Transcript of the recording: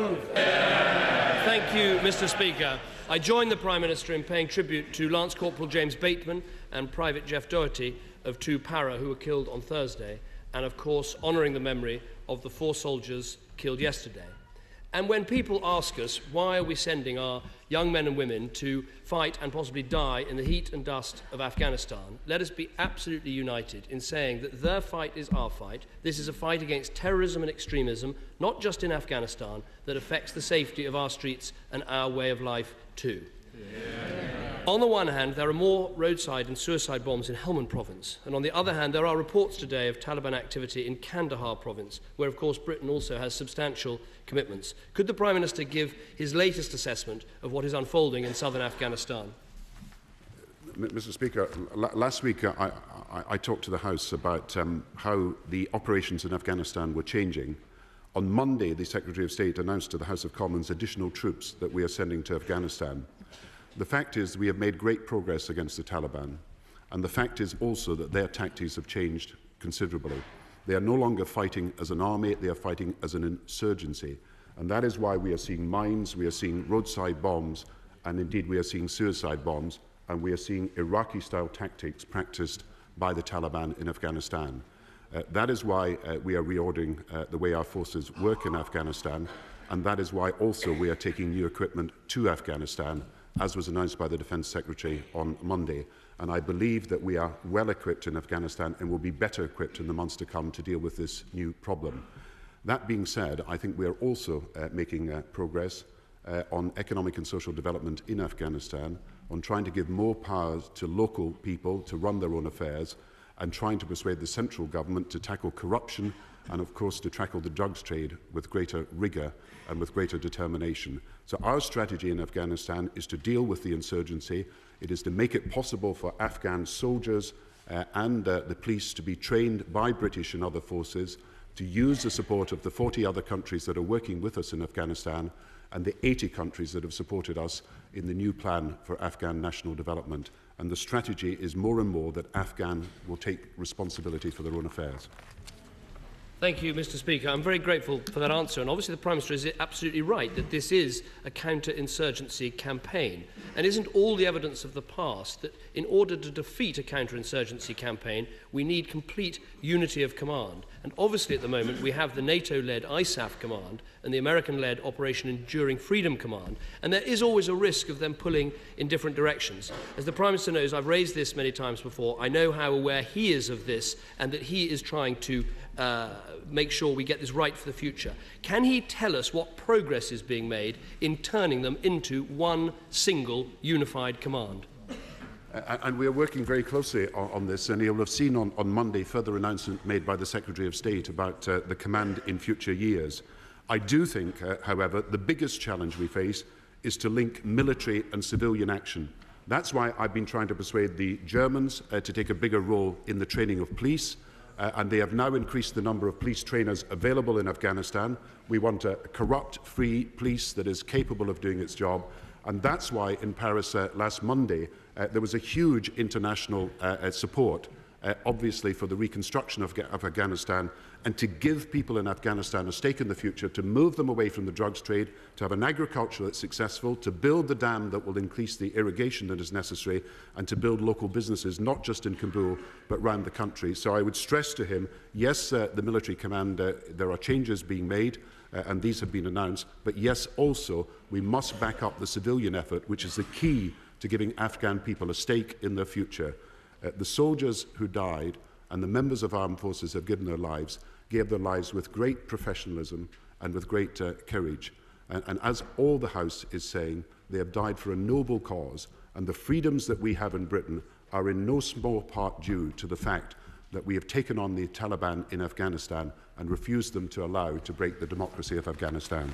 Thank you, Mr. Speaker. I join the Prime Minister in paying tribute to Lance Corporal James Bateman and Private Jeff Doherty of 2 Para who were killed on Thursday, and of course honouring the memory of the 4 soldiers killed yesterday. And when people ask us why are we sending our young men and women to fight and possibly die in the heat and dust of Afghanistan, let us be absolutely united in saying that their fight is our fight. This is a fight against terrorism and extremism, not just in Afghanistan, that affects the safety of our streets and our way of life too. Yeah. On the one hand, there are more roadside and suicide bombs in Helmand province, and on the other hand, there are reports today of Taliban activity in Kandahar province, where of course Britain also has substantial commitments. Could the Prime Minister give his latest assessment of what is unfolding in southern Afghanistan? Mr. Speaker, last week I talked to the House about how the operations in Afghanistan were changing. On Monday, the Secretary of State announced to the House of Commons additional troops that we are sending to Afghanistan. The fact is we have made great progress against the Taliban, and the fact is also that their tactics have changed considerably. They are no longer fighting as an army, they are fighting as an insurgency, and that is why we are seeing mines, we are seeing roadside bombs, and indeed we are seeing suicide bombs, and we are seeing Iraqi-style tactics practiced by the Taliban in Afghanistan. That is why we are reordering the way our forces work in Afghanistan, and that is why also we are taking new equipment to Afghanistan, as was announced by the Defence Secretary on Monday. And I believe that we are well equipped in Afghanistan and will be better equipped in the months to come to deal with this new problem. That being said, I think we are also making progress on economic and social development in Afghanistan, on trying to give more powers to local people to run their own affairs, and trying to persuade the central government to tackle corruption and, of course, to tackle the drugs trade with greater rigour and with greater determination. So our strategy in Afghanistan is to deal with the insurgency. It is to make it possible for Afghan soldiers and the police to be trained by British and other forces, to use the support of the 40 other countries that are working with us in Afghanistan and the 80 countries that have supported us in the new plan for Afghan national development. And the strategy is more and more that Afghan will take responsibility for their own affairs. Thank you, Mr. Speaker. I'm very grateful for that answer. And obviously the Prime Minister is absolutely right that this is a counter-insurgency campaign. And isn't all the evidence of the past that in order to defeat a counter-insurgency campaign, we need complete unity of command? And obviously at the moment we have the NATO-led ISAF command and the American-led Operation Enduring Freedom Command. And there is always a risk of them pulling in different directions. As the Prime Minister knows, I've raised this many times before. I know how aware he is of this and that he is trying to make sure we get this right for the future. Can he tell us what progress is being made in turning them into one single unified command? And we are working very closely on this, and you'll have seen on Monday further announcement made by the Secretary of State about the command in future years. I do think, however, the biggest challenge we face is to link military and civilian action. That's why I've been trying to persuade the Germans to take a bigger role in the training of police. And they have now increased the number of police trainers available in Afghanistan. We want a corrupt-free police that is capable of doing its job. And that's why in Paris last Monday there was a huge international support, obviously, for the reconstruction of Afghanistan, and to give people in Afghanistan a stake in the future, to move them away from the drugs trade, to have an agriculture that's successful, to build the dam that will increase the irrigation that is necessary, and to build local businesses, not just in Kabul, but around the country. So I would stress to him, yes, the military command, there are changes being made, and these have been announced, but yes, also, we must back up the civilian effort, which is the key to giving Afghan people a stake in their future. The soldiers who died and the members of armed forces have given their lives, gave their lives with great professionalism and with great courage. And as all the House is saying, they have died for a noble cause, and the freedoms that we have in Britain are in no small part due to the fact that we have taken on the Taliban in Afghanistan and refused them to allow to break the democracy of Afghanistan.